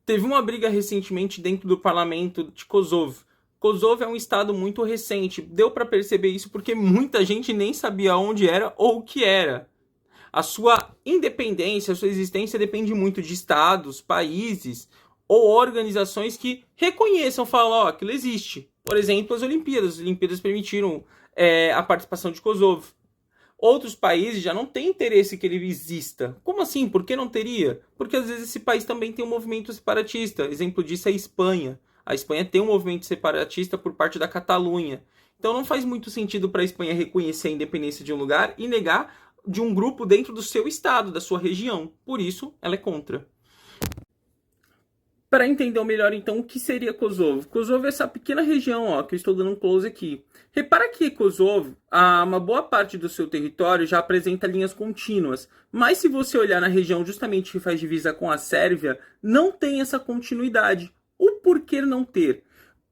Teve uma briga recentemente dentro do parlamento de Kosovo. Kosovo é um estado muito recente. Deu para perceber isso porque muita gente nem sabia onde era ou o que era. A sua independência, a sua existência depende muito de estados, países ou organizações que reconheçam, falam, ó, aquilo existe. Por exemplo, as Olimpíadas. As Olimpíadas permitiram a participação de Kosovo. Outros países já não têm interesse que ele exista. Como assim? Por que não teria? Porque às vezes esse país também tem um movimento separatista. Exemplo disso é a Espanha. A Espanha tem um movimento separatista por parte da Catalunha. Então não faz muito sentido para a Espanha reconhecer a independência de um lugar e negar de um grupo dentro do seu estado, da sua região. Por isso, ela é contra. Para entender melhor, então, o que seria Kosovo? Kosovo é essa pequena região, ó, que eu estou dando um close aqui. Repara que Kosovo, uma boa parte do seu território já apresenta linhas contínuas, mas se você olhar na região justamente que faz divisa com a Sérvia, não tem essa continuidade. O porquê não ter?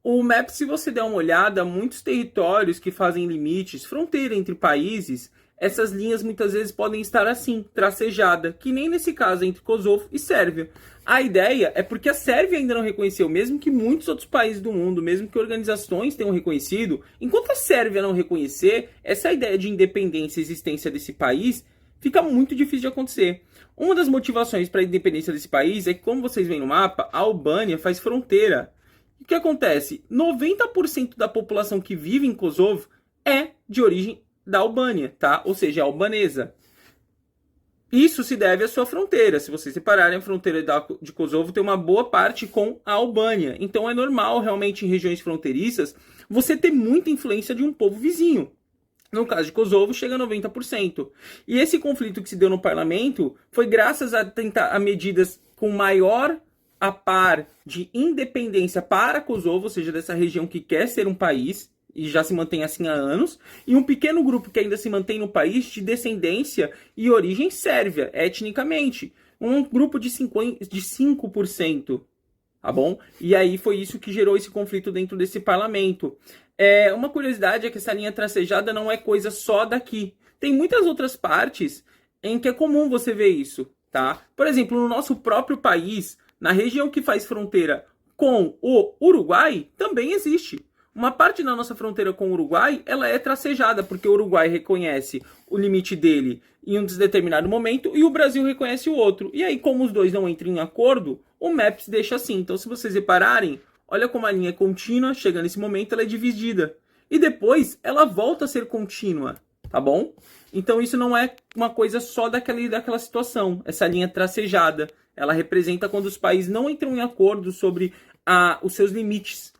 O map, se você der uma olhada, muitos territórios que fazem limites, fronteira entre países, essas linhas muitas vezes podem estar assim, tracejada, que nem nesse caso entre Kosovo e Sérvia. A ideia é porque a Sérvia ainda não reconheceu, mesmo que muitos outros países do mundo, mesmo que organizações tenham reconhecido, enquanto a Sérvia não reconhecer, essa ideia de independência e existência desse país fica muito difícil de acontecer. Uma das motivações para a independência desse país é que, como vocês veem no mapa, a Albânia faz fronteira. O que acontece? 90% da população que vive em Kosovo é de origem da Albânia, tá? Ou seja, é albanesa. Isso se deve à sua fronteira. Se vocês separarem a fronteira de Kosovo, tem uma boa parte com a Albânia. Então é normal, realmente, em regiões fronteiriças, você ter muita influência de um povo vizinho. No caso de Kosovo, chega a 90%. E esse conflito que se deu no parlamento foi graças a medidas com maior a par de independência para Kosovo, ou seja, dessa região que quer ser um país, e já se mantém assim há anos, e um pequeno grupo que ainda se mantém no país de descendência e origem sérvia, etnicamente. Um grupo de 5%, tá bom? E aí foi isso que gerou esse conflito dentro desse parlamento. Uma curiosidade é que essa linha tracejada não é coisa só daqui. Tem muitas outras partes em que é comum você ver isso, tá? Por exemplo, no nosso próprio país, na região que faz fronteira com o Uruguai, também existe. Uma parte da nossa fronteira com o Uruguai, ela é tracejada, porque o Uruguai reconhece o limite dele em um determinado momento e o Brasil reconhece o outro. E aí, como os dois não entram em acordo, o Maps deixa assim. Então, se vocês repararem, olha como a linha é contínua, chega nesse momento, ela é dividida. E depois, ela volta a ser contínua, tá bom? Então, isso não é uma coisa só daquela situação. Essa linha tracejada, ela representa quando os países não entram em acordo sobre os seus limites.